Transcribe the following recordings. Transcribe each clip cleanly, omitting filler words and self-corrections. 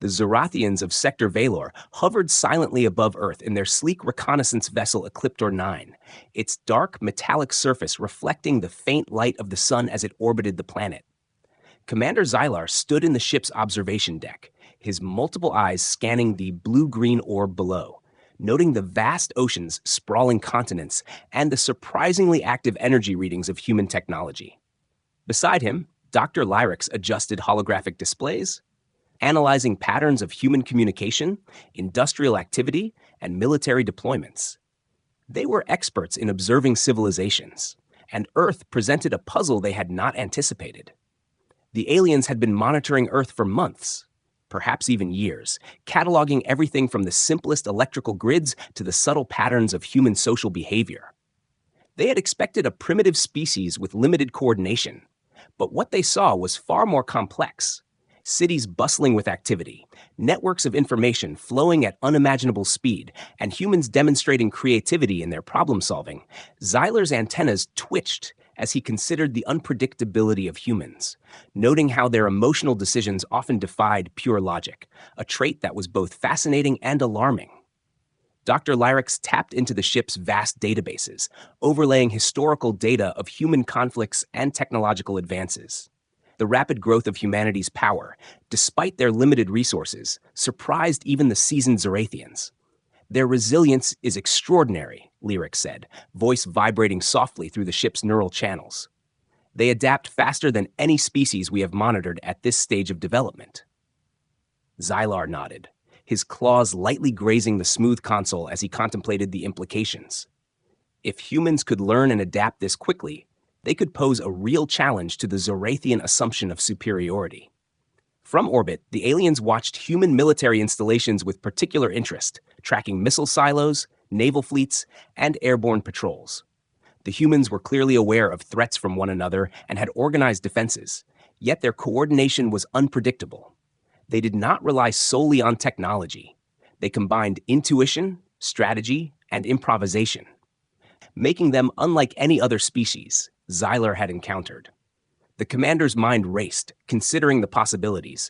The Zorathians of Sector Valor hovered silently above Earth in their sleek reconnaissance vessel Ecliptor 9, its dark metallic surface reflecting the faint light of the sun as it orbited the planet. Commander Xylar stood in the ship's observation deck, his multiple eyes scanning the blue-green orb below, noting the vast oceans, sprawling continents, and the surprisingly active energy readings of human technology. Beside him, Dr. Lyrix adjusted holographic displays, analyzing patterns of human communication, industrial activity, and military deployments. They were experts in observing civilizations, and Earth presented a puzzle they had not anticipated. The aliens had been monitoring Earth for months, perhaps even years, cataloging everything from the simplest electrical grids to the subtle patterns of human social behavior. They had expected a primitive species with limited coordination, but what they saw was far more complex. Cities bustling with activity, networks of information flowing at unimaginable speed, and humans demonstrating creativity in their problem-solving. Xylar's antennas twitched as he considered the unpredictability of humans, noting how their emotional decisions often defied pure logic, a trait that was both fascinating and alarming. Dr. Lyrix tapped into the ship's vast databases, overlaying historical data of human conflicts and technological advances. The rapid growth of humanity's power, despite their limited resources, surprised even the seasoned Zorathians. Their resilience is extraordinary, Lyrix said, voice vibrating softly through the ship's neural channels. They adapt faster than any species we have monitored at this stage of development. Xylar nodded, his claws lightly grazing the smooth console as he contemplated the implications. If humans could learn and adapt this quickly, they could pose a real challenge to the Zorathian assumption of superiority. From orbit, the aliens watched human military installations with particular interest, tracking missile silos, naval fleets, and airborne patrols. The humans were clearly aware of threats from one another and had organized defenses, yet their coordination was unpredictable. They did not rely solely on technology. They combined intuition, strategy, and improvisation, making them unlike any other species Xylar had encountered. The commander's mind raced, considering the possibilities.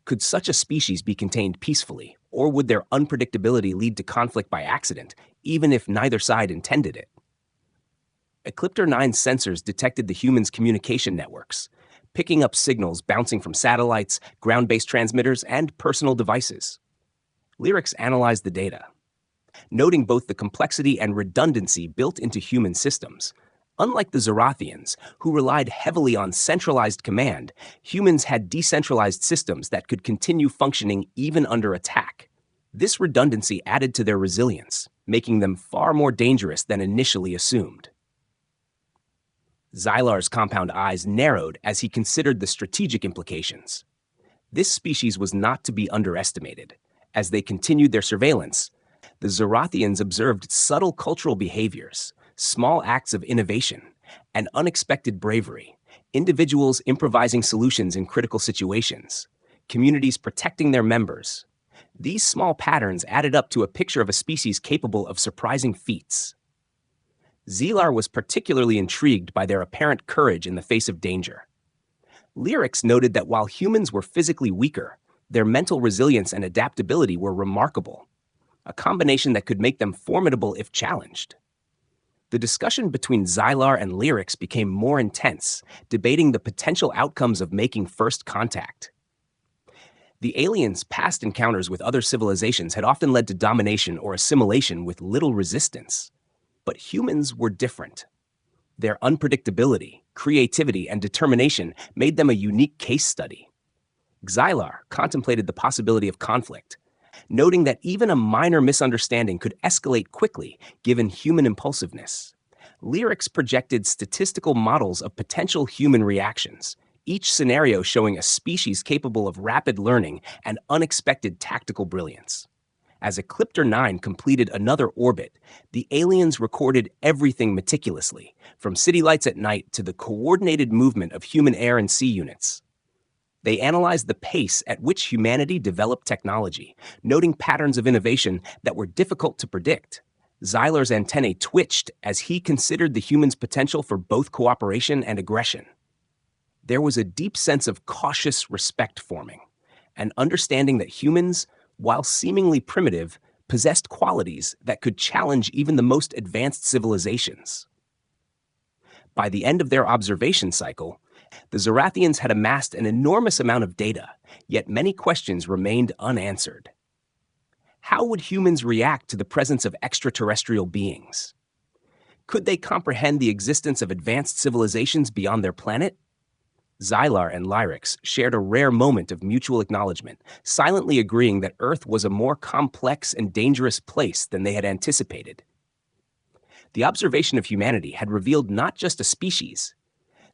Could such a species be contained peacefully, or would their unpredictability lead to conflict by accident, even if neither side intended it? Ecliptor 9's sensors detected the humans' communication networks, picking up signals bouncing from satellites, ground-based transmitters, and personal devices. Lyrix analyzed the data, noting both the complexity and redundancy built into human systems. Unlike the Zorathians, who relied heavily on centralized command, humans had decentralized systems that could continue functioning even under attack. This redundancy added to their resilience, making them far more dangerous than initially assumed. Xylar's compound eyes narrowed as he considered the strategic implications. This species was not to be underestimated. As they continued their surveillance, the Zorathians observed subtle cultural behaviors, small acts of innovation, and unexpected bravery, individuals improvising solutions in critical situations, communities protecting their members. These small patterns added up to a picture of a species capable of surprising feats. Xylar was particularly intrigued by their apparent courage in the face of danger. Lyrix noted that while humans were physically weaker, their mental resilience and adaptability were remarkable, a combination that could make them formidable if challenged. The discussion between Xylar and Lyrix became more intense, debating the potential outcomes of making first contact. The aliens' past encounters with other civilizations had often led to domination or assimilation with little resistance. But humans were different. Their unpredictability, creativity, and determination made them a unique case study. Xylar contemplated the possibility of conflict, noting that even a minor misunderstanding could escalate quickly given human impulsiveness. Lyrix projected statistical models of potential human reactions, each scenario showing a species capable of rapid learning and unexpected tactical brilliance. As Ecliptor 9 completed another orbit, the aliens recorded everything meticulously, from city lights at night to the coordinated movement of human air and sea units. They analyzed the pace at which humanity developed technology, noting patterns of innovation that were difficult to predict. Xylar's antennae twitched as he considered the humans' potential for both cooperation and aggression. There was a deep sense of cautious respect forming, and understanding that humans, while seemingly primitive, possessed qualities that could challenge even the most advanced civilizations. By the end of their observation cycle, the Zorathians had amassed an enormous amount of data, yet many questions remained unanswered. How would humans react to the presence of extraterrestrial beings? Could they comprehend the existence of advanced civilizations beyond their planet? Xylar and Lyrix shared a rare moment of mutual acknowledgement, silently agreeing that Earth was a more complex and dangerous place than they had anticipated. The observation of humanity had revealed not just a species,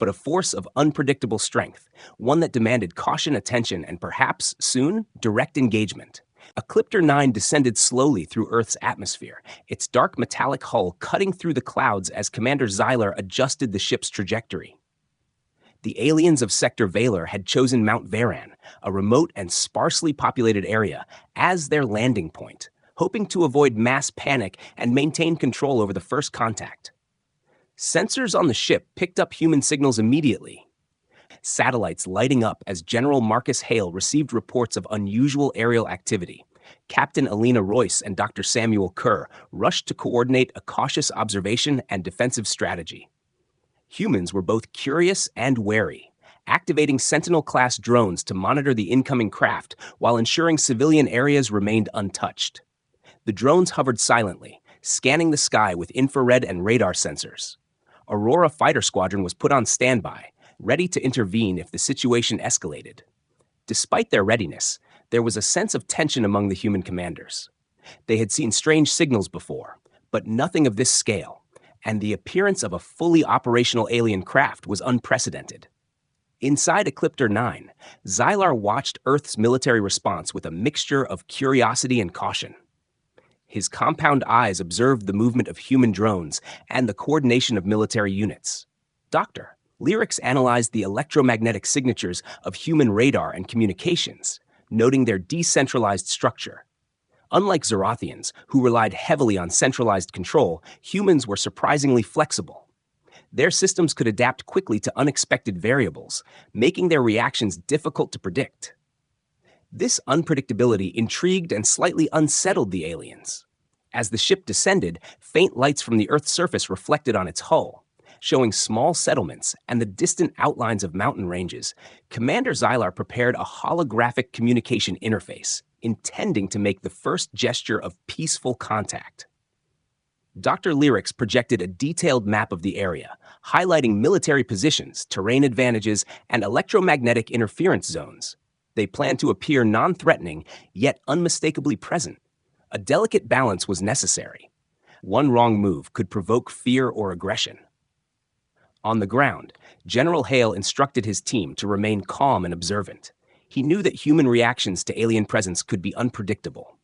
but a force of unpredictable strength, one that demanded caution, attention, and perhaps, soon, direct engagement. Ecliptor 9 descended slowly through Earth's atmosphere, its dark metallic hull cutting through the clouds as Commander Xylar adjusted the ship's trajectory. The aliens of Sector Valor had chosen Mount Veran, a remote and sparsely populated area, as their landing point, hoping to avoid mass panic and maintain control over the first contact. Sensors on the ship picked up human signals immediately, satellites lighting up as General Marcus Hale received reports of unusual aerial activity. Captain Alina Royce and Dr. Samuel Kerr rushed to coordinate a cautious observation and defensive strategy. Humans were both curious and wary, activating Sentinel-class drones to monitor the incoming craft while ensuring civilian areas remained untouched. The drones hovered silently, scanning the sky with infrared and radar sensors. Aurora Fighter Squadron was put on standby, ready to intervene if the situation escalated. Despite their readiness, there was a sense of tension among the human commanders. They had seen strange signals before, but nothing of this scale, and the appearance of a fully operational alien craft was unprecedented. Inside Ecliptor 9, Xylar watched Earth's military response with a mixture of curiosity and caution. His compound eyes observed the movement of human drones and the coordination of military units. Dr. Lyrix analyzed the electromagnetic signatures of human radar and communications, noting their decentralized structure. Unlike Zorathians, who relied heavily on centralized control, humans were surprisingly flexible. Their systems could adapt quickly to unexpected variables, making their reactions difficult to predict. This unpredictability intrigued and slightly unsettled the aliens. As the ship descended, faint lights from the Earth's surface reflected on its hull, showing small settlements and the distant outlines of mountain ranges. Commander Xylar prepared a holographic communication interface, intending to make the first gesture of peaceful contact. Dr. Lyrix projected a detailed map of the area, highlighting military positions, terrain advantages, and electromagnetic interference zones. They planned to appear non-threatening, yet unmistakably present. A delicate balance was necessary. One wrong move could provoke fear or aggression. On the ground, General Hale instructed his team to remain calm and observant. He knew that human reactions to alien presence could be unpredictable.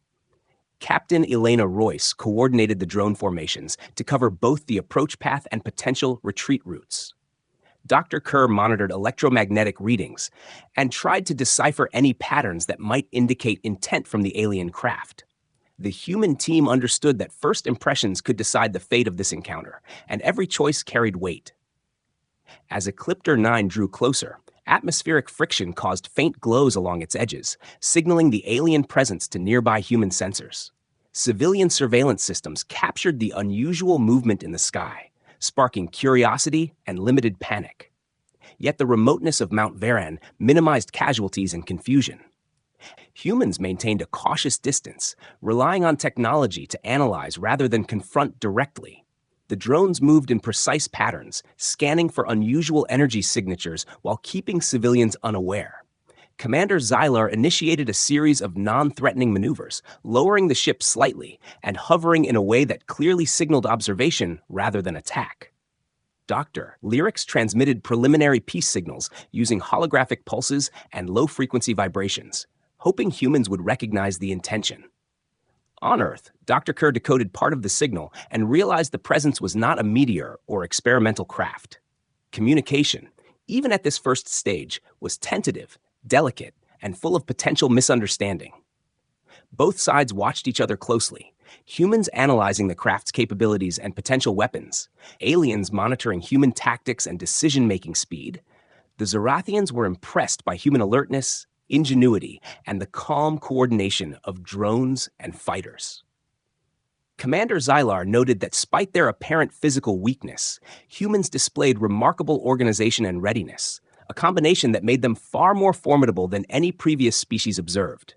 Captain Elena Royce coordinated the drone formations to cover both the approach path and potential retreat routes. Dr. Kerr monitored electromagnetic readings and tried to decipher any patterns that might indicate intent from the alien craft. The human team understood that first impressions could decide the fate of this encounter, and every choice carried weight. As Ecliptor 9 drew closer, atmospheric friction caused faint glows along its edges, signaling the alien presence to nearby human sensors. Civilian surveillance systems captured the unusual movement in the sky, sparking curiosity and limited panic. Yet the remoteness of Mount Veran minimized casualties and confusion. Humans maintained a cautious distance, relying on technology to analyze rather than confront directly. The drones moved in precise patterns, scanning for unusual energy signatures while keeping civilians unaware. Commander Xylar initiated a series of non-threatening maneuvers, lowering the ship slightly and hovering in a way that clearly signaled observation rather than attack. Dr. Lyrix transmitted preliminary peace signals using holographic pulses and low-frequency vibrations, hoping humans would recognize the intention. On Earth, Dr. Kerr decoded part of the signal and realized the presence was not a meteor or experimental craft. Communication, even at this first stage, was tentative, delicate, and full of potential misunderstanding. Both sides watched each other closely, humans analyzing the craft's capabilities and potential weapons, aliens monitoring human tactics and decision-making speed. The Zorathians were impressed by human alertness, ingenuity, and the calm coordination of drones and fighters. Commander Xylar noted that despite their apparent physical weakness, humans displayed remarkable organization and readiness, a combination that made them far more formidable than any previous species observed.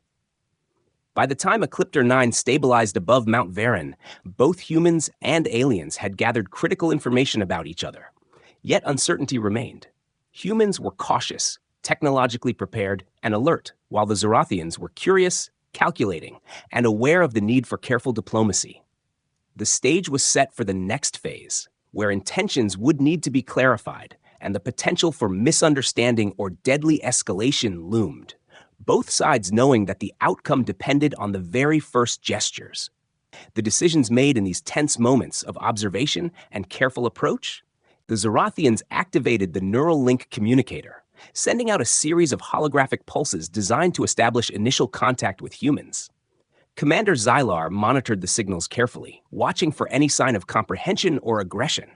By the time Ecliptor 9 stabilized above Mount Varen, both humans and aliens had gathered critical information about each other. Yet uncertainty remained. Humans were cautious, technologically prepared, and alert, while the Zorathians were curious, calculating, and aware of the need for careful diplomacy. The stage was set for the next phase, where intentions would need to be clarified and the potential for misunderstanding or deadly escalation loomed, both sides knowing that the outcome depended on the very first gestures. The decisions made in these tense moments of observation and careful approach, the Zorathians activated the neural link communicator, sending out a series of holographic pulses designed to establish initial contact with humans. Commander Xylar monitored the signals carefully, watching for any sign of comprehension or aggression.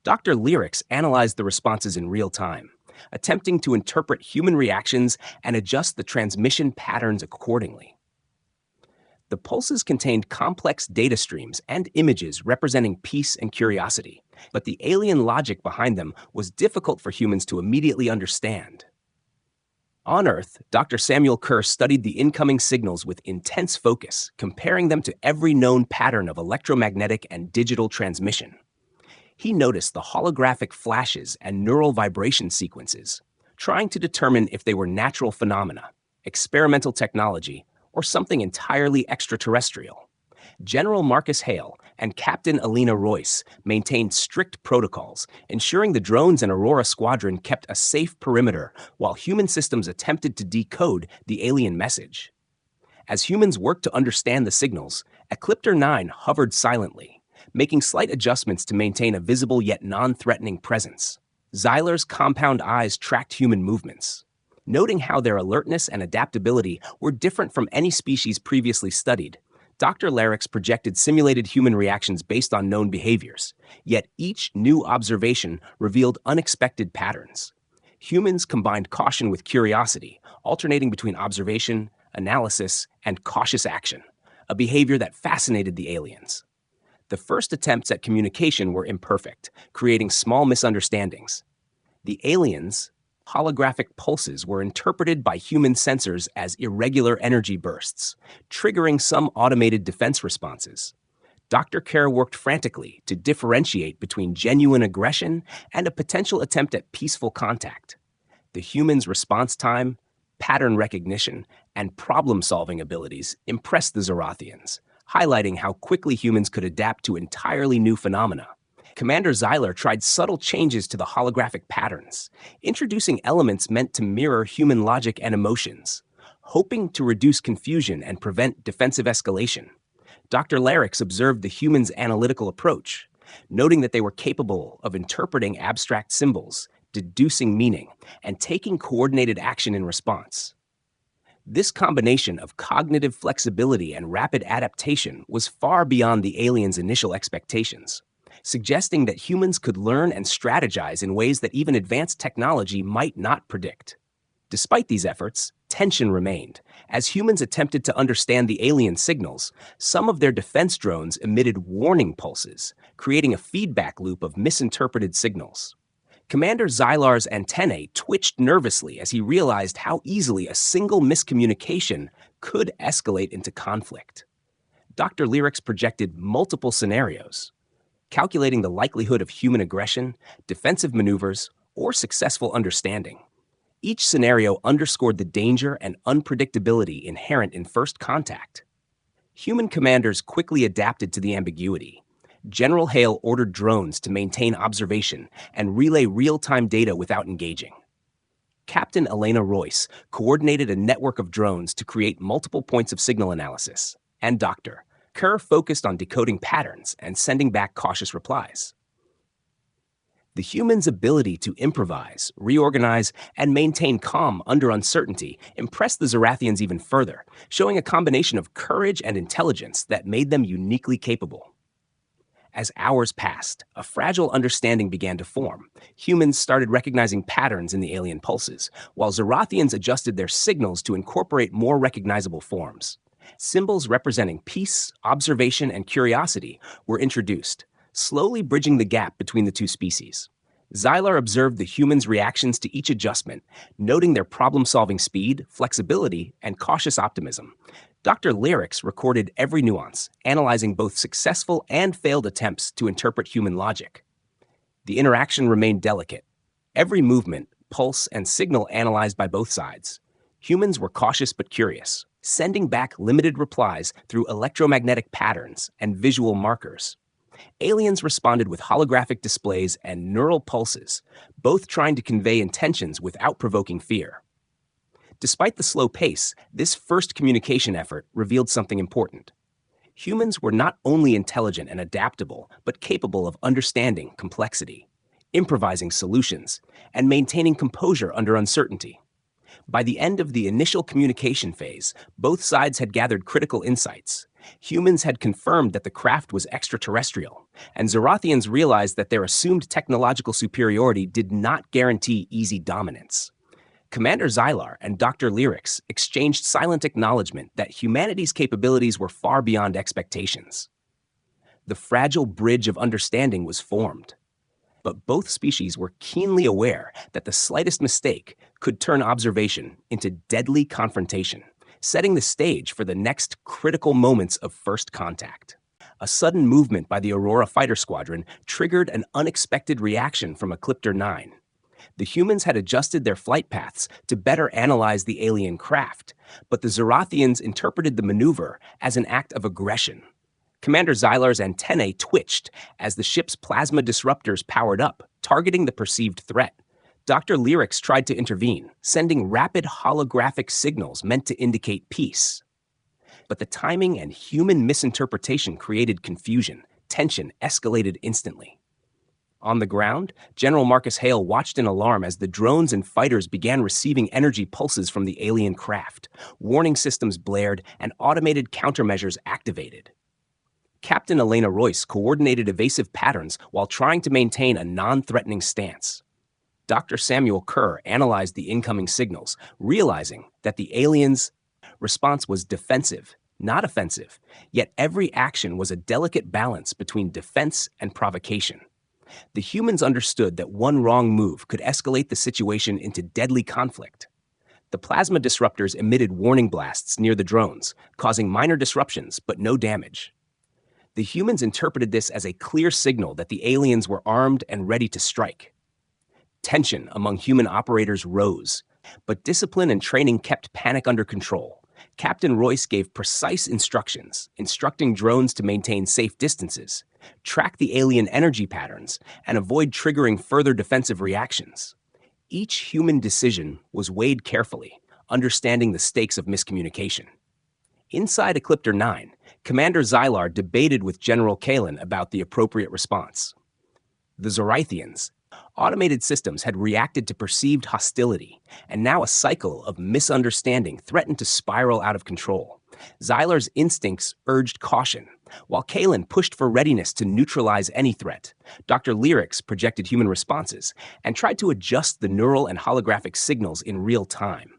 Dr. Lyrics analyzed the responses in real time, attempting to interpret human reactions and adjust the transmission patterns accordingly. The pulses contained complex data streams and images representing peace and curiosity, but the alien logic behind them was difficult for humans to immediately understand. On Earth, Dr. Samuel Kerr studied the incoming signals with intense focus, comparing them to every known pattern of electromagnetic and digital transmission. He noticed the holographic flashes and neural vibration sequences, trying to determine if they were natural phenomena, experimental technology, or something entirely extraterrestrial. General Marcus Hale and Captain Alina Royce maintained strict protocols, ensuring the drones and Aurora Squadron kept a safe perimeter while human systems attempted to decode the alien message. As humans worked to understand the signals, Ecliptor 9 hovered silently, making slight adjustments to maintain a visible yet non-threatening presence. Xylar's compound eyes tracked human movements. Noting how their alertness and adaptability were different from any species previously studied, Dr. Lyrics projected simulated human reactions based on known behaviors, yet each new observation revealed unexpected patterns. Humans combined caution with curiosity, alternating between observation, analysis, and cautious action, a behavior that fascinated the aliens. The first attempts at communication were imperfect, creating small misunderstandings. The aliens' holographic pulses were interpreted by human sensors as irregular energy bursts, triggering some automated defense responses. Dr. Kerr worked frantically to differentiate between genuine aggression and a potential attempt at peaceful contact. The humans' response time, pattern recognition, and problem-solving abilities impressed the Zorathians, highlighting how quickly humans could adapt to entirely new phenomena. Commander Xylar tried subtle changes to the holographic patterns, introducing elements meant to mirror human logic and emotions, hoping to reduce confusion and prevent defensive escalation. Dr. Lyrics observed the humans' analytical approach, noting that they were capable of interpreting abstract symbols, deducing meaning, and taking coordinated action in response. This combination of cognitive flexibility and rapid adaptation was far beyond the aliens' initial expectations, suggesting that humans could learn and strategize in ways that even advanced technology might not predict. Despite these efforts, tension remained. As humans attempted to understand the alien signals, some of their defense drones emitted warning pulses, creating a feedback loop of misinterpreted signals. Commander Xylar's antennae twitched nervously as he realized how easily a single miscommunication could escalate into conflict. Dr. Lyrics projected multiple scenarios, calculating the likelihood of human aggression, defensive maneuvers, or successful understanding. Each scenario underscored the danger and unpredictability inherent in first contact. Human commanders quickly adapted to the ambiguity. General Hale ordered drones to maintain observation and relay real-time data without engaging. Captain Elena Royce coordinated a network of drones to create multiple points of signal analysis, and Dr. Kerr focused on decoding patterns and sending back cautious replies. The human's ability to improvise, reorganize, and maintain calm under uncertainty impressed the Zorathians even further, showing a combination of courage and intelligence that made them uniquely capable. As hours passed, a fragile understanding began to form. Humans started recognizing patterns in the alien pulses, while Zorathians adjusted their signals to incorporate more recognizable forms. Symbols representing peace, observation, and curiosity were introduced, slowly bridging the gap between the two species. Xylar observed the humans' reactions to each adjustment, noting their problem-solving speed, flexibility, and cautious optimism. Dr. Lyrics recorded every nuance, analyzing both successful and failed attempts to interpret human logic. The interaction remained delicate. Every movement, pulse, and signal analyzed by both sides. Humans were cautious but curious, sending back limited replies through electromagnetic patterns and visual markers. Aliens responded with holographic displays and neural pulses, both trying to convey intentions without provoking fear. Despite the slow pace, this first communication effort revealed something important. Humans were not only intelligent and adaptable, but capable of understanding complexity, improvising solutions, and maintaining composure under uncertainty. By the end of the initial communication phase, both sides had gathered critical insights. Humans had confirmed that the craft was extraterrestrial, and Zorathians realized that their assumed technological superiority did not guarantee easy dominance. Commander Xylar and Dr. Lyrics exchanged silent acknowledgement that humanity's capabilities were far beyond expectations. The fragile bridge of understanding was formed. But both species were keenly aware that the slightest mistake could turn observation into deadly confrontation, setting the stage for the next critical moments of first contact. A sudden movement by the Aurora Fighter Squadron triggered an unexpected reaction from Ecliptor 9. The humans had adjusted their flight paths to better analyze the alien craft, but the Zorathians interpreted the maneuver as an act of aggression. Commander Xylar's antennae twitched as the ship's plasma disruptors powered up, targeting the perceived threat. Dr. Lyrics tried to intervene, sending rapid holographic signals meant to indicate peace. But the timing and human misinterpretation created confusion. Tension escalated instantly. On the ground, General Marcus Hale watched in alarm as the drones and fighters began receiving energy pulses from the alien craft. Warning systems blared and automated countermeasures activated. Captain Elena Royce coordinated evasive patterns while trying to maintain a non-threatening stance. Dr. Samuel Kerr analyzed the incoming signals, realizing that the aliens' response was defensive, not offensive, yet every action was a delicate balance between defense and provocation. The humans understood that one wrong move could escalate the situation into deadly conflict. The plasma disruptors emitted warning blasts near the drones, causing minor disruptions but no damage. The humans interpreted this as a clear signal that the aliens were armed and ready to strike. Tension among human operators rose, but discipline and training kept panic under control. Captain Royce gave precise instructions, instructing drones to maintain safe distances, track the alien energy patterns, and avoid triggering further defensive reactions. Each human decision was weighed carefully, understanding the stakes of miscommunication. Inside Ecliptor 9, Commander Xylar debated with General Kalen about the appropriate response. The Zorathians' automated systems had reacted to perceived hostility, and now a cycle of misunderstanding threatened to spiral out of control. Xylar's instincts urged caution, while Kalen pushed for readiness to neutralize any threat. Dr. Lyrics projected human responses and tried to adjust the neural and holographic signals in real time,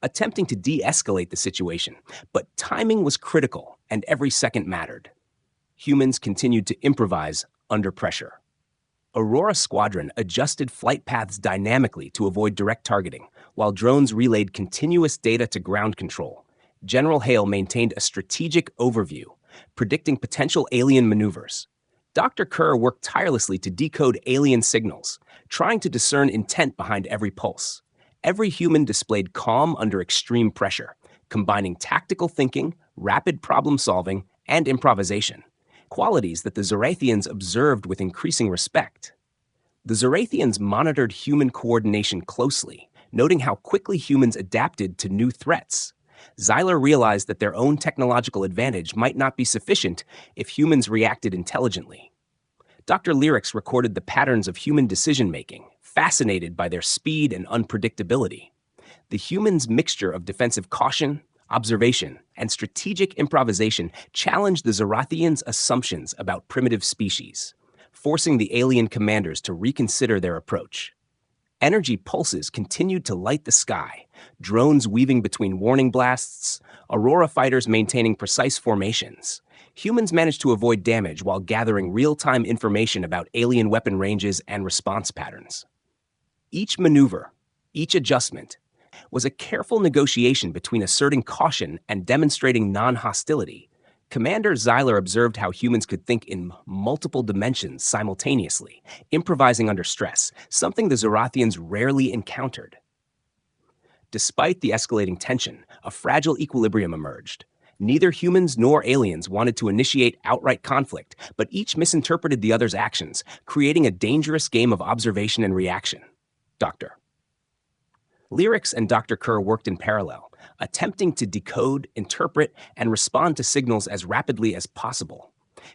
attempting to de-escalate the situation, but timing was critical and every second mattered. Humans continued to improvise under pressure. Aurora Squadron adjusted flight paths dynamically to avoid direct targeting, while drones relayed continuous data to ground control. General Hale maintained a strategic overview, predicting potential alien maneuvers. Dr. Kerr worked tirelessly to decode alien signals, trying to discern intent behind every pulse. Every human displayed calm under extreme pressure, combining tactical thinking, rapid problem-solving, and improvisation, qualities that the Zorathians observed with increasing respect. The Zorathians monitored human coordination closely, noting how quickly humans adapted to new threats. Xylar realized that their own technological advantage might not be sufficient if humans reacted intelligently. Dr. Lyrics recorded the patterns of human decision-making, fascinated by their speed and unpredictability. The humans' mixture of defensive caution, observation, and strategic improvisation challenged the Zorathians' assumptions about primitive species, forcing the alien commanders to reconsider their approach. Energy pulses continued to light the sky, drones weaving between warning blasts, Aurora fighters maintaining precise formations. Humans managed to avoid damage while gathering real-time information about alien weapon ranges and response patterns. Each maneuver, each adjustment, was a careful negotiation between asserting caution and demonstrating non-hostility. Commander Zyler observed how humans could think in multiple dimensions simultaneously, improvising under stress, something the Zorathians rarely encountered. Despite the escalating tension, a fragile equilibrium emerged. Neither humans nor aliens wanted to initiate outright conflict, but each misinterpreted the other's actions, creating a dangerous game of observation and reaction. Dr. Lyrics and Dr. Kerr worked in parallel, attempting to decode, interpret, and respond to signals as rapidly as possible.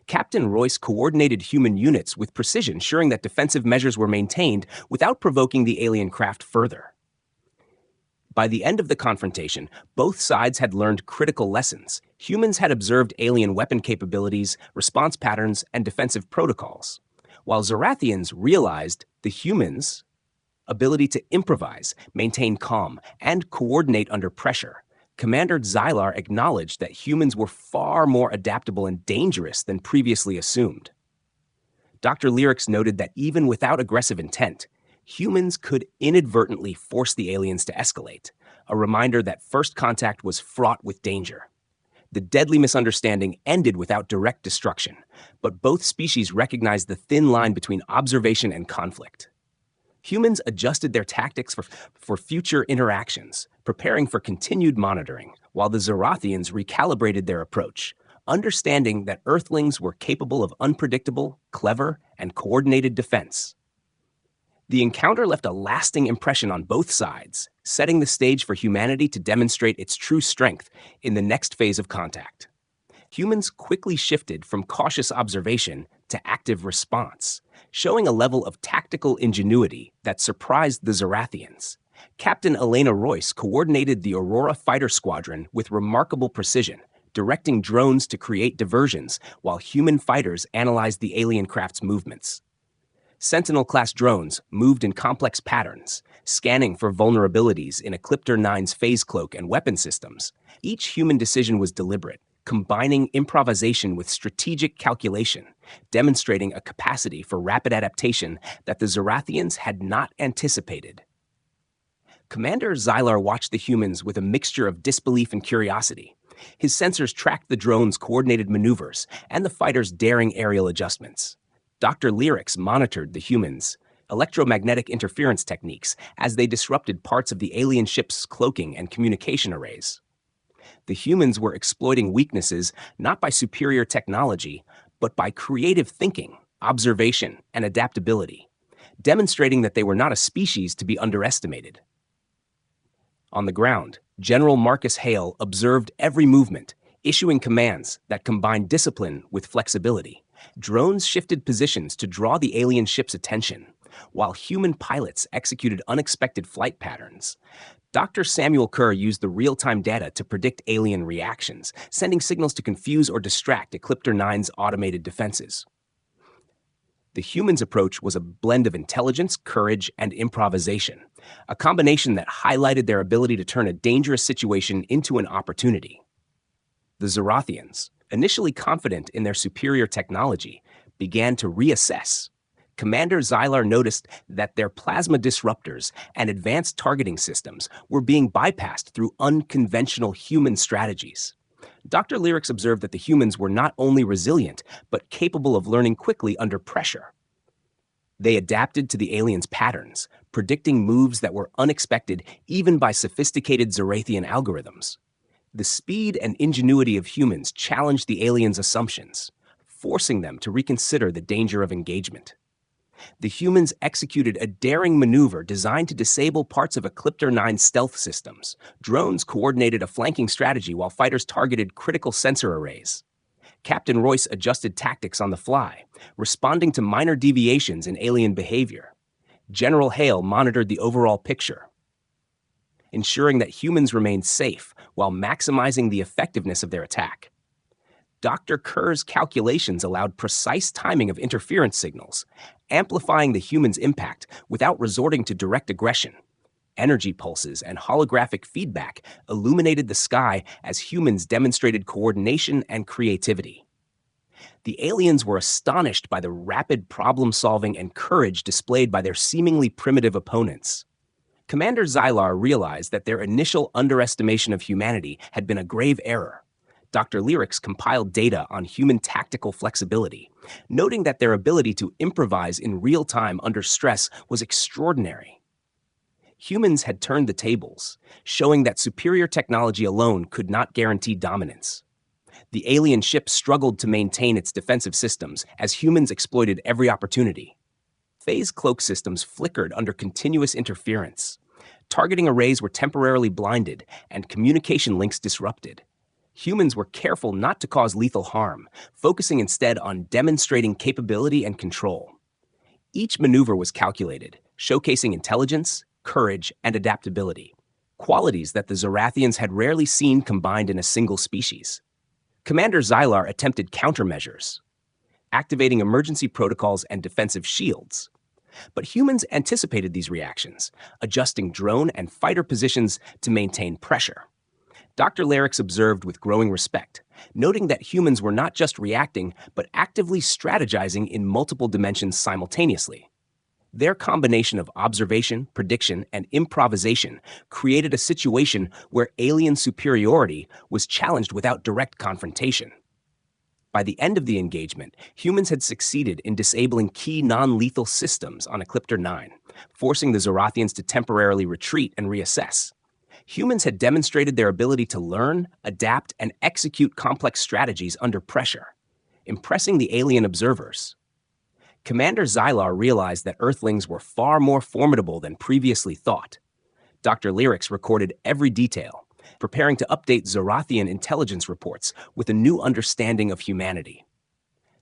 Captain Royce coordinated human units with precision, ensuring that defensive measures were maintained without provoking the alien craft further. By the end of the confrontation, both sides had learned critical lessons. Humans had observed alien weapon capabilities, response patterns, and defensive protocols, while Zorathians realized the humans' ability to improvise, maintain calm, and coordinate under pressure. Commander Zylar acknowledged that humans were far more adaptable and dangerous than previously assumed. Dr. Lyrics noted that even without aggressive intent, humans could inadvertently force the aliens to escalate, a reminder that first contact was fraught with danger. The deadly misunderstanding ended without direct destruction, but both species recognized the thin line between observation and conflict. Humans adjusted their tactics for future interactions, preparing for continued monitoring, while the Zorathians recalibrated their approach, understanding that Earthlings were capable of unpredictable, clever, and coordinated defense. The encounter left a lasting impression on both sides, setting the stage for humanity to demonstrate its true strength in the next phase of contact. Humans quickly shifted from cautious observation to active response, showing a level of tactical ingenuity that surprised the Zorathians. Captain Elena Royce coordinated the Aurora fighter squadron with remarkable precision, directing drones to create diversions while human fighters analyzed the alien craft's movements. Sentinel-class drones moved in complex patterns, scanning for vulnerabilities in Ecliptor 9's phase cloak and weapon systems. Each human decision was deliberate, combining improvisation with strategic calculation, demonstrating a capacity for rapid adaptation that the Zorathians had not anticipated. Commander Zylar watched the humans with a mixture of disbelief and curiosity. His sensors tracked the drones' coordinated maneuvers and the fighters' daring aerial adjustments. Dr. Lyrics monitored the humans' electromagnetic interference techniques as they disrupted parts of the alien ship's cloaking and communication arrays. The humans were exploiting weaknesses not by superior technology, but by creative thinking, observation, and adaptability, demonstrating that they were not a species to be underestimated. On the ground, General Marcus Hale observed every movement, issuing commands that combined discipline with flexibility. Drones shifted positions to draw the alien ship's attention, while human pilots executed unexpected flight patterns. Dr. Samuel Kerr used the real-time data to predict alien reactions, sending signals to confuse or distract Ecliptor 9's automated defenses. The humans' approach was a blend of intelligence, courage, and improvisation, a combination that highlighted their ability to turn a dangerous situation into an opportunity. The Zorathians, initially confident in their superior technology, began to reassess. Commander Zylar noticed that their plasma disruptors and advanced targeting systems were being bypassed through unconventional human strategies. Dr. Lyrics observed that the humans were not only resilient, but capable of learning quickly under pressure. They adapted to the aliens' patterns, predicting moves that were unexpected even by sophisticated Zorathian algorithms. The speed and ingenuity of humans challenged the aliens' assumptions, forcing them to reconsider the danger of engagement. The humans executed a daring maneuver designed to disable parts of Ecliptor 9's stealth systems. Drones coordinated a flanking strategy while fighters targeted critical sensor arrays. Captain Royce adjusted tactics on the fly, responding to minor deviations in alien behavior. General Hale monitored the overall picture. ensuring that humans remained safe while maximizing the effectiveness of their attack. Dr. Kerr's calculations allowed precise timing of interference signals, amplifying the human's impact without resorting to direct aggression. Energy pulses and holographic feedback illuminated the sky as humans demonstrated coordination and creativity. The aliens were astonished by the rapid problem-solving and courage displayed by their seemingly primitive opponents. Commander Xylar realized that their initial underestimation of humanity had been a grave error. Dr. Lyrics compiled data on human tactical flexibility, noting that their ability to improvise in real time under stress was extraordinary. Humans had turned the tables, showing that superior technology alone could not guarantee dominance. The alien ship struggled to maintain its defensive systems as humans exploited every opportunity. Phase cloak systems flickered under continuous interference. Targeting arrays were temporarily blinded and communication links disrupted. Humans were careful not to cause lethal harm, focusing instead on demonstrating capability and control. Each maneuver was calculated, showcasing intelligence, courage, and adaptability, qualities that the Zorathians had rarely seen combined in a single species. Commander Xylar attempted countermeasures, activating emergency protocols and defensive shields. But humans anticipated these reactions, adjusting drone and fighter positions to maintain pressure. Dr. Lyrics observed with growing respect, noting that humans were not just reacting, but actively strategizing in multiple dimensions simultaneously. Their combination of observation, prediction, and improvisation created a situation where alien superiority was challenged without direct confrontation. By the end of the engagement, humans had succeeded in disabling key non-lethal systems on Ecliptor 9, forcing the Zorathians to temporarily retreat and reassess. Humans had demonstrated their ability to learn, adapt, and execute complex strategies under pressure, impressing the alien observers. Commander Xylar realized that Earthlings were far more formidable than previously thought. Dr. Lyrics recorded every detail, preparing to update Zorathian intelligence reports with a new understanding of humanity.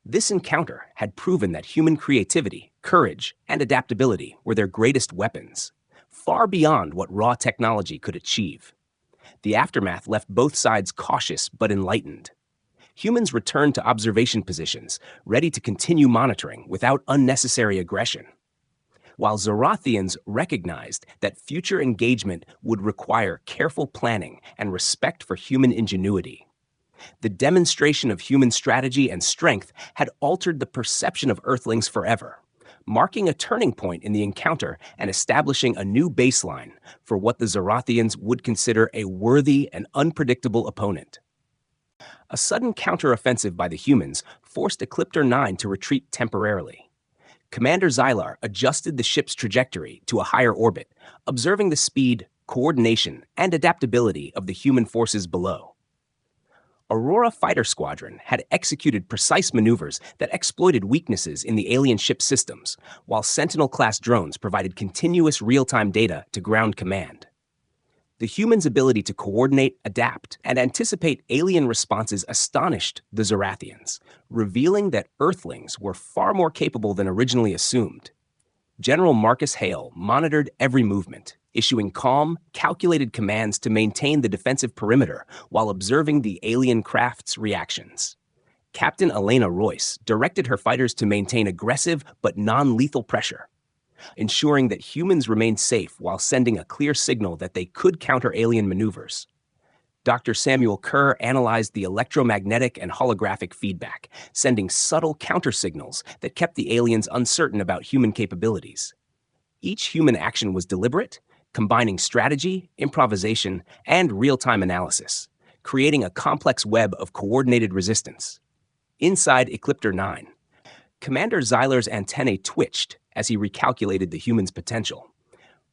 This encounter had proven that human creativity, courage, and adaptability were their greatest weapons, far beyond what raw technology could achieve. The aftermath left both sides cautious but enlightened. Humans returned to observation positions, ready to continue monitoring without unnecessary aggression, while Zorathians recognized that future engagement would require careful planning and respect for human ingenuity. The demonstration of human strategy and strength had altered the perception of Earthlings forever, marking a turning point in the encounter and establishing a new baseline for what the Zorathians would consider a worthy and unpredictable opponent. A sudden counteroffensive by the humans forced Ecliptor 9 to retreat temporarily. Commander Xylar adjusted the ship's trajectory to a higher orbit, observing the speed, coordination, and adaptability of the human forces below. Aurora Fighter Squadron had executed precise maneuvers that exploited weaknesses in the alien ship systems, while Sentinel-class drones provided continuous real-time data to ground command. The humans' ability to coordinate, adapt, and anticipate alien responses astonished the Zorathians, revealing that Earthlings were far more capable than originally assumed. General Marcus Hale monitored every movement, issuing calm, calculated commands to maintain the defensive perimeter while observing the alien craft's reactions. Captain Elena Royce directed her fighters to maintain aggressive but non-lethal pressure, ensuring that humans remained safe while sending a clear signal that they could counter alien maneuvers. Dr. Samuel Kerr analyzed the electromagnetic and holographic feedback, sending subtle countersignals that kept the aliens uncertain about human capabilities. Each human action was deliberate, combining strategy, improvisation, and real-time analysis, creating a complex web of coordinated resistance. Inside Ecliptor 9, Commander Xylar's antennae twitched as he recalculated the humans' potential.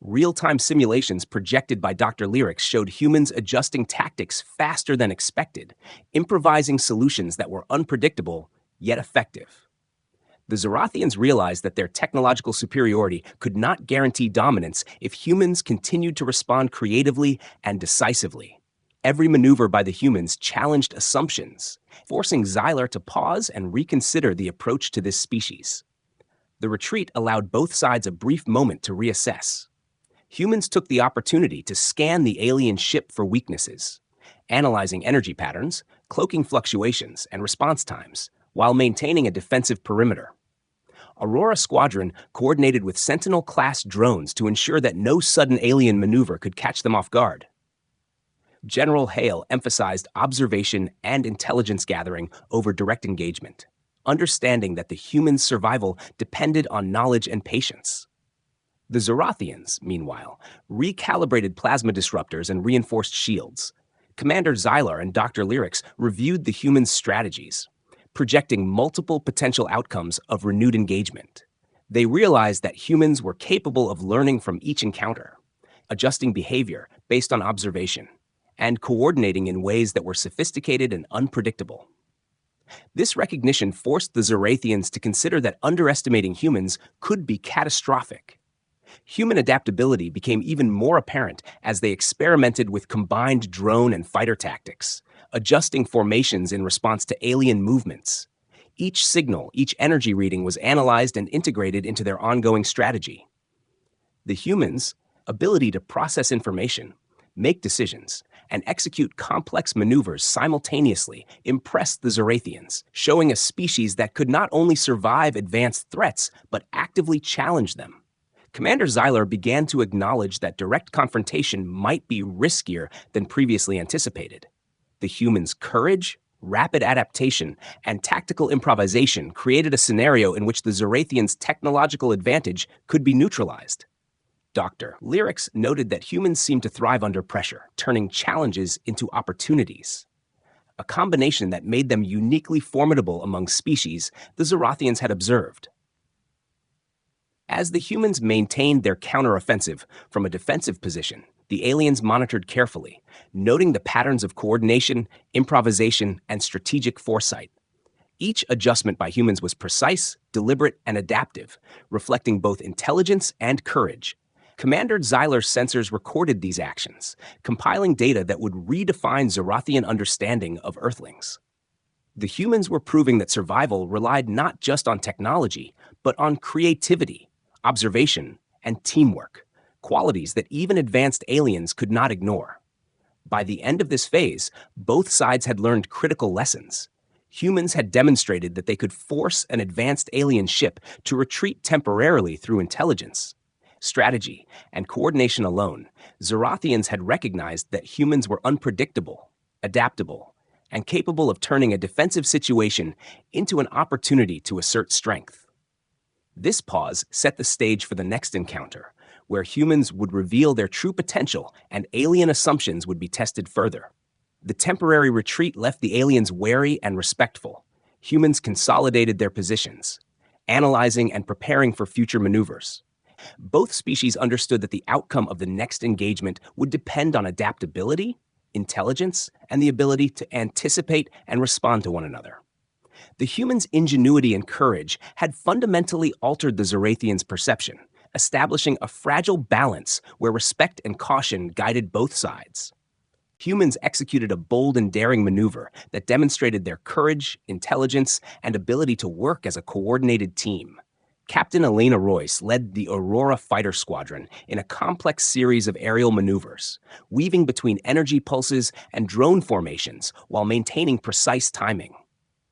Real-time simulations projected by Dr. Lyrics showed humans adjusting tactics faster than expected, improvising solutions that were unpredictable yet effective. The Zorathians realized that their technological superiority could not guarantee dominance if humans continued to respond creatively and decisively. Every maneuver by the humans challenged assumptions, forcing Xylar to pause and reconsider the approach to this species. The retreat allowed both sides a brief moment to reassess. Humans took the opportunity to scan the alien ship for weaknesses, analyzing energy patterns, cloaking fluctuations, and response times, while maintaining a defensive perimeter. Aurora Squadron coordinated with Sentinel-class drones to ensure that no sudden alien maneuver could catch them off guard. General Hale emphasized observation and intelligence gathering over direct engagement, understanding that the human survival depended on knowledge and patience. The Zorathians, meanwhile, recalibrated plasma disruptors and reinforced shields. Commander Xylar and Dr. Lyrics reviewed the humans' strategies, projecting multiple potential outcomes of renewed engagement. They realized that humans were capable of learning from each encounter, adjusting behavior based on observation, and coordinating in ways that were sophisticated and unpredictable. This recognition forced the Zorathians to consider that underestimating humans could be catastrophic. Human adaptability became even more apparent as they experimented with combined drone and fighter tactics, adjusting formations in response to alien movements. Each signal, each energy reading was analyzed and integrated into their ongoing strategy. The humans' ability to process information, make decisions, and execute complex maneuvers simultaneously impressed the Zorathians, showing a species that could not only survive advanced threats, but actively challenge them. Commander Xylar began to acknowledge that direct confrontation might be riskier than previously anticipated. The humans' courage, rapid adaptation, and tactical improvisation created a scenario in which the Zorathians' technological advantage could be neutralized. Dr. Lyrics noted that humans seem to thrive under pressure, turning challenges into opportunities. A combination that made them uniquely formidable among species the Zorathians had observed. As the humans maintained their counteroffensive from a defensive position, the aliens monitored carefully, noting the patterns of coordination, improvisation, and strategic foresight. Each adjustment by humans was precise, deliberate, and adaptive, reflecting both intelligence and courage. Commander Xylar's sensors recorded these actions, compiling data that would redefine Zorathian understanding of Earthlings. The humans were proving that survival relied not just on technology, but on creativity, observation, and teamwork, qualities that even advanced aliens could not ignore. By the end of this phase, both sides had learned critical lessons. Humans had demonstrated that they could force an advanced alien ship to retreat temporarily through intelligence, strategy, and coordination alone. Zorathians had recognized that humans were unpredictable, adaptable, and capable of turning a defensive situation into an opportunity to assert strength. This pause set the stage for the next encounter, where humans would reveal their true potential and alien assumptions would be tested further. The temporary retreat left the aliens wary and respectful. Humans consolidated their positions, analyzing and preparing for future maneuvers. Both species understood that the outcome of the next engagement would depend on adaptability, intelligence, and the ability to anticipate and respond to one another. The humans' ingenuity and courage had fundamentally altered the Zorathians' perception, establishing a fragile balance where respect and caution guided both sides. Humans executed a bold and daring maneuver that demonstrated their courage, intelligence, and ability to work as a coordinated team. Captain Elena Royce led the Aurora Fighter Squadron in a complex series of aerial maneuvers, weaving between energy pulses and drone formations while maintaining precise timing.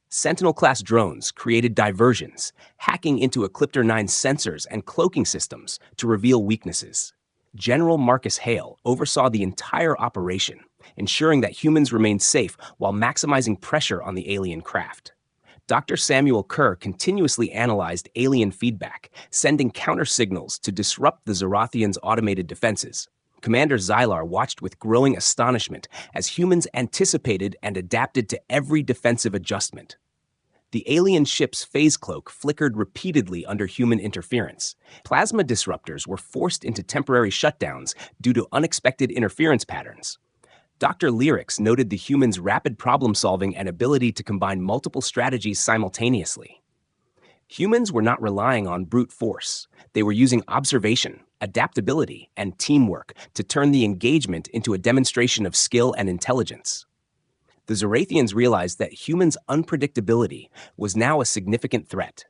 Sentinel-class drones created diversions, hacking into Ecliptor 9's sensors and cloaking systems to reveal weaknesses. General Marcus Hale oversaw the entire operation, ensuring that humans remained safe while maximizing pressure on the alien craft. Dr. Samuel Kerr continuously analyzed alien feedback, sending counter-signals to disrupt the Zorathians' automated defenses. Commander Xylar watched with growing astonishment as humans anticipated and adapted to every defensive adjustment. The alien ship's phase cloak flickered repeatedly under human interference. Plasma disruptors were forced into temporary shutdowns due to unexpected interference patterns. Dr. Lyrics noted the humans' rapid problem-solving and ability to combine multiple strategies simultaneously. Humans were not relying on brute force. They were using observation, adaptability, and teamwork to turn the engagement into a demonstration of skill and intelligence. The Zorathians realized that humans' unpredictability was now a significant threat.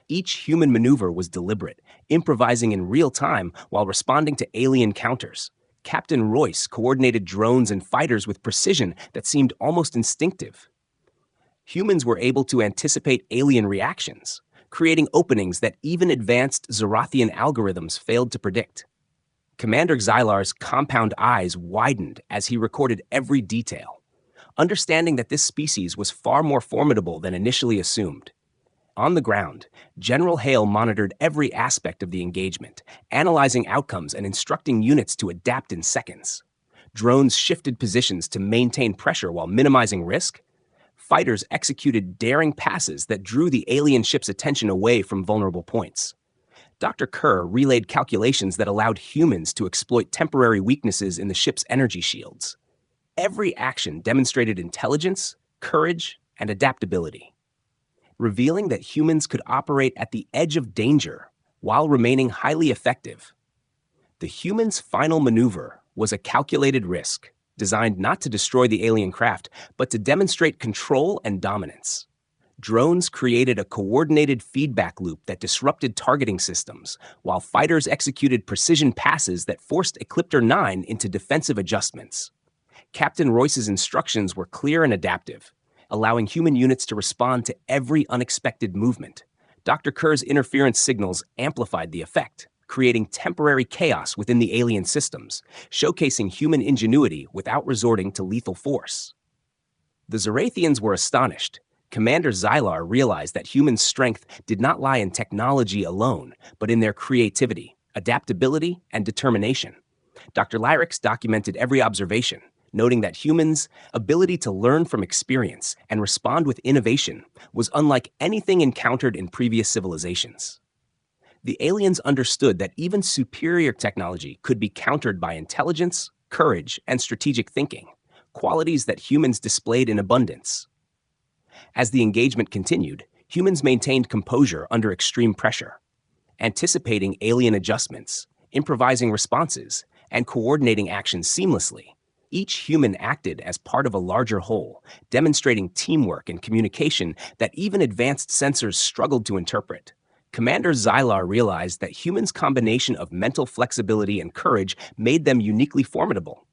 Each human maneuver was deliberate, improvising in real time while responding to alien counters. Captain Royce coordinated drones and fighters with precision that seemed almost instinctive. Humans were able to anticipate alien reactions, creating openings that even advanced Zorathian algorithms failed to predict. Commander Xylar's compound eyes widened as he recorded every detail, understanding that this species was far more formidable than initially assumed. On the ground, General Hale monitored every aspect of the engagement, analyzing outcomes and instructing units to adapt in seconds. Drones shifted positions to maintain pressure while minimizing risk. Fighters executed daring passes that drew the alien ship's attention away from vulnerable points. Dr. Kerr relayed calculations that allowed humans to exploit temporary weaknesses in the ship's energy shields. Every action demonstrated intelligence, courage, and adaptability, revealing that humans could operate at the edge of danger while remaining highly effective. The humans' final maneuver was a calculated risk, designed not to destroy the alien craft, but to demonstrate control and dominance. Drones created a coordinated feedback loop that disrupted targeting systems, while fighters executed precision passes that forced Ecliptor 9 into defensive adjustments. Captain Royce's instructions were clear and adaptive, allowing human units to respond to every unexpected movement. Dr. Kerr's interference signals amplified the effect, creating temporary chaos within the alien systems, showcasing human ingenuity without resorting to lethal force. The Zorathians were astonished. Commander Xylar realized that human strength did not lie in technology alone, but in their creativity, adaptability, and determination. Dr. Lyrix documented every observation, noting that humans' ability to learn from experience and respond with innovation was unlike anything encountered in previous civilizations. The aliens understood that even superior technology could be countered by intelligence, courage, and strategic thinking, qualities that humans displayed in abundance. As the engagement continued, humans maintained composure under extreme pressure, anticipating alien adjustments, improvising responses, and coordinating actions seamlessly. Each human acted as part of a larger whole, demonstrating teamwork and communication that even advanced sensors struggled to interpret. Commander Xylar realized that humans' combination of mental flexibility and courage made them uniquely formidable.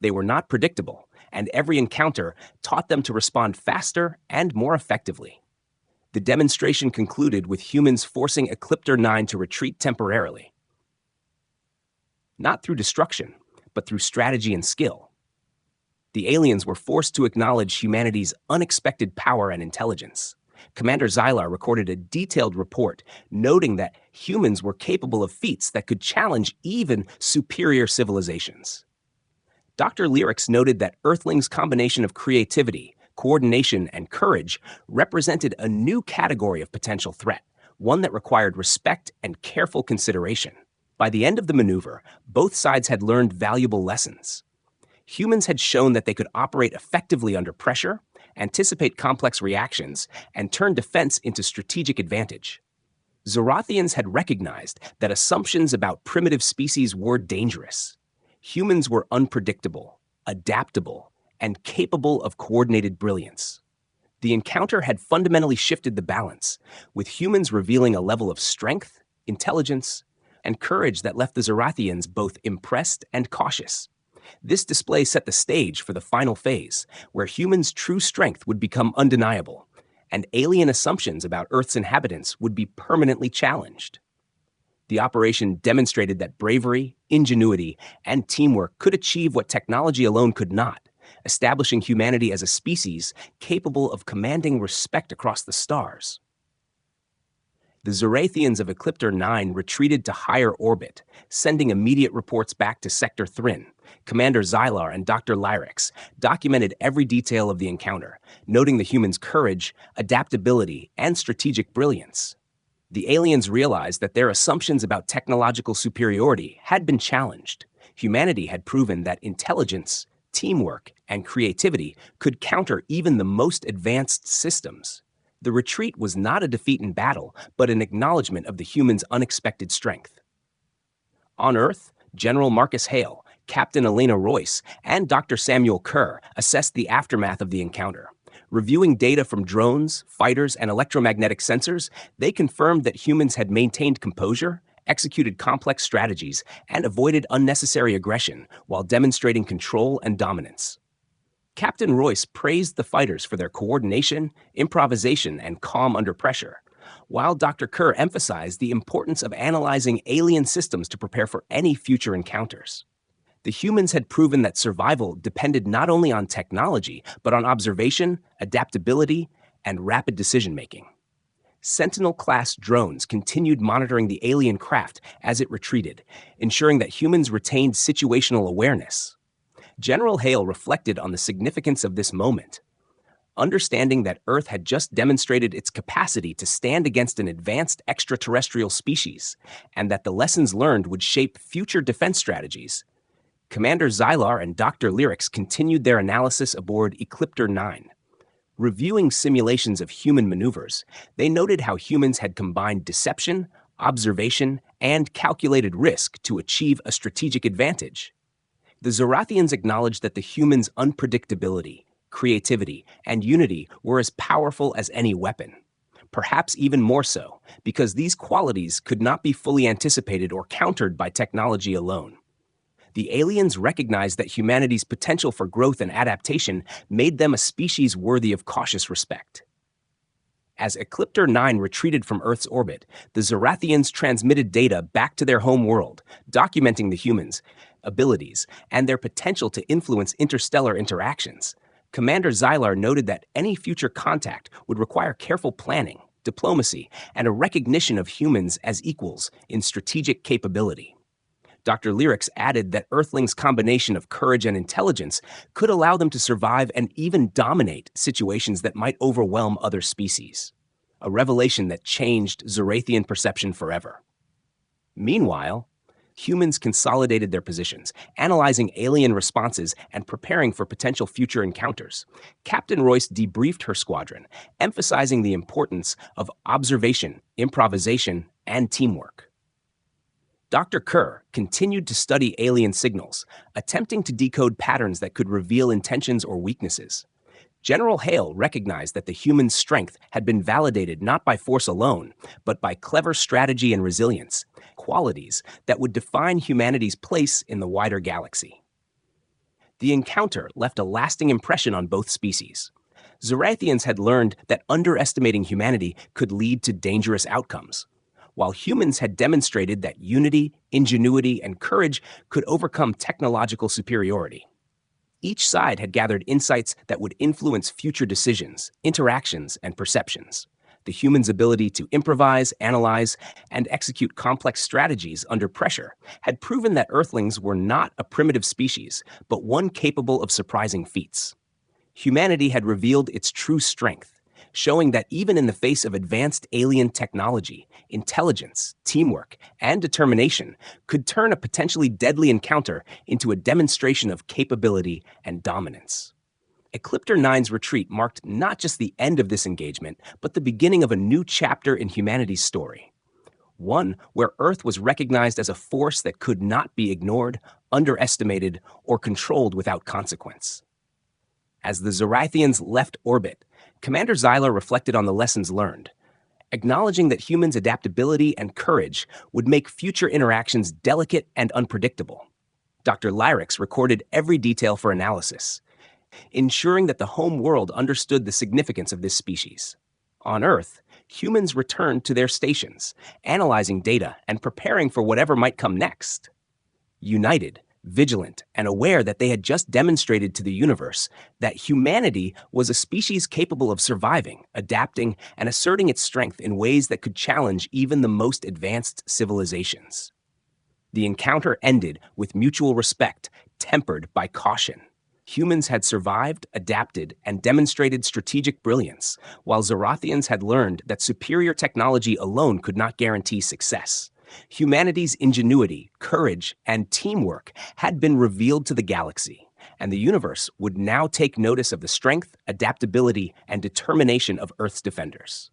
They were not predictable, and every encounter taught them to respond faster and more effectively. The demonstration concluded with humans forcing Ecliptor 9 to retreat temporarily. Not through destruction, but through strategy and skill. The aliens were forced to acknowledge humanity's unexpected power and intelligence. Commander Xylar recorded a detailed report noting that humans were capable of feats that could challenge even superior civilizations. Dr. Lyrix noted that Earthlings' combination of creativity, coordination, and courage represented a new category of potential threat, one that required respect and careful consideration. By the end of the maneuver, both sides had learned valuable lessons. Humans had shown that they could operate effectively under pressure, anticipate complex reactions, and turn defense into strategic advantage. Zorathians had recognized that assumptions about primitive species were dangerous. Humans were unpredictable, adaptable, and capable of coordinated brilliance. The encounter had fundamentally shifted the balance, with humans revealing a level of strength, intelligence, and courage that left the Zorathians both impressed and cautious. This display set the stage for the final phase, where humans' true strength would become undeniable, and alien assumptions about Earth's inhabitants would be permanently challenged. The operation demonstrated that bravery, ingenuity, and teamwork could achieve what technology alone could not, establishing humanity as a species capable of commanding respect across the stars. The Zorathians of Ecliptor 9 retreated to higher orbit, sending immediate reports back to Sector Thrin. Commander Xylar and Dr. Lyrix documented every detail of the encounter, noting the humans' courage, adaptability, and strategic brilliance. The aliens realized that their assumptions about technological superiority had been challenged. Humanity had proven that intelligence, teamwork, and creativity could counter even the most advanced systems. The retreat was not a defeat in battle, but an acknowledgement of the humans' unexpected strength. On Earth, General Marcus Hale, Captain Elena Royce, and Dr. Samuel Kerr assessed the aftermath of the encounter. Reviewing data from drones, fighters, and electromagnetic sensors, they confirmed that humans had maintained composure, executed complex strategies, and avoided unnecessary aggression while demonstrating control and dominance. Captain Royce praised the fighters for their coordination, improvisation, and calm under pressure, while Dr. Kerr emphasized the importance of analyzing alien systems to prepare for any future encounters. The humans had proven that survival depended not only on technology, but on observation, adaptability, and rapid decision-making. Sentinel-class drones continued monitoring the alien craft as it retreated, ensuring that humans retained situational awareness. General Hale reflected on the significance of this moment, understanding that Earth had just demonstrated its capacity to stand against an advanced extraterrestrial species, and that the lessons learned would shape future defense strategies. Commander Xylar and Dr. Lyrics continued their analysis aboard Ecliptor 9. Reviewing simulations of human maneuvers, they noted how humans had combined deception, observation, and calculated risk to achieve a strategic advantage. The Zorathians acknowledged that the humans' unpredictability, creativity, and unity were as powerful as any weapon. Perhaps even more so, because these qualities could not be fully anticipated or countered by technology alone. The aliens recognized that humanity's potential for growth and adaptation made them a species worthy of cautious respect. As Ecliptor 9 retreated from Earth's orbit, the Zorathians transmitted data back to their home world, documenting the humans' abilities and their potential to influence interstellar interactions. Commander Xylar noted that any future contact would require careful planning, diplomacy, and a recognition of humans as equals in strategic capability. Dr. Lyrics added that Earthlings' combination of courage and intelligence could allow them to survive and even dominate situations that might overwhelm other species, a revelation that changed Zorathian perception forever. Meanwhile, humans consolidated their positions, analyzing alien responses and preparing for potential future encounters. Captain Royce debriefed her squadron, emphasizing the importance of observation, improvisation, and teamwork. Dr. Kerr continued to study alien signals, attempting to decode patterns that could reveal intentions or weaknesses. General Hale recognized that the human strength had been validated not by force alone, but by clever strategy and resilience, qualities that would define humanity's place in the wider galaxy. The encounter left a lasting impression on both species. Zorathians had learned that underestimating humanity could lead to dangerous outcomes, while humans had demonstrated that unity, ingenuity, and courage could overcome technological superiority. Each side had gathered insights that would influence future decisions, interactions, and perceptions. The humans' ability to improvise, analyze, and execute complex strategies under pressure had proven that Earthlings were not a primitive species, but one capable of surprising feats. Humanity had revealed its true strength, showing that even in the face of advanced alien technology, intelligence, teamwork, and determination could turn a potentially deadly encounter into a demonstration of capability and dominance. Ecliptor 9's retreat marked not just the end of this engagement, but the beginning of a new chapter in humanity's story. One where Earth was recognized as a force that could not be ignored, underestimated, or controlled without consequence. As the Zorathians left orbit, Commander Xylar reflected on the lessons learned, acknowledging that humans' adaptability and courage would make future interactions delicate and unpredictable. Dr. Lyrics recorded every detail for analysis, ensuring that the home world understood the significance of this species. On Earth, humans returned to their stations, analyzing data and preparing for whatever might come next. United, vigilant, and aware that they had just demonstrated to the universe that humanity was a species capable of surviving, adapting, and asserting its strength in ways that could challenge even the most advanced civilizations. The encounter ended with mutual respect, tempered by caution. Humans had survived, adapted, and demonstrated strategic brilliance, while Zorathians had learned that superior technology alone could not guarantee success. Humanity's ingenuity, courage, and teamwork had been revealed to the galaxy, and the universe would now take notice of the strength, adaptability, and determination of Earth's defenders.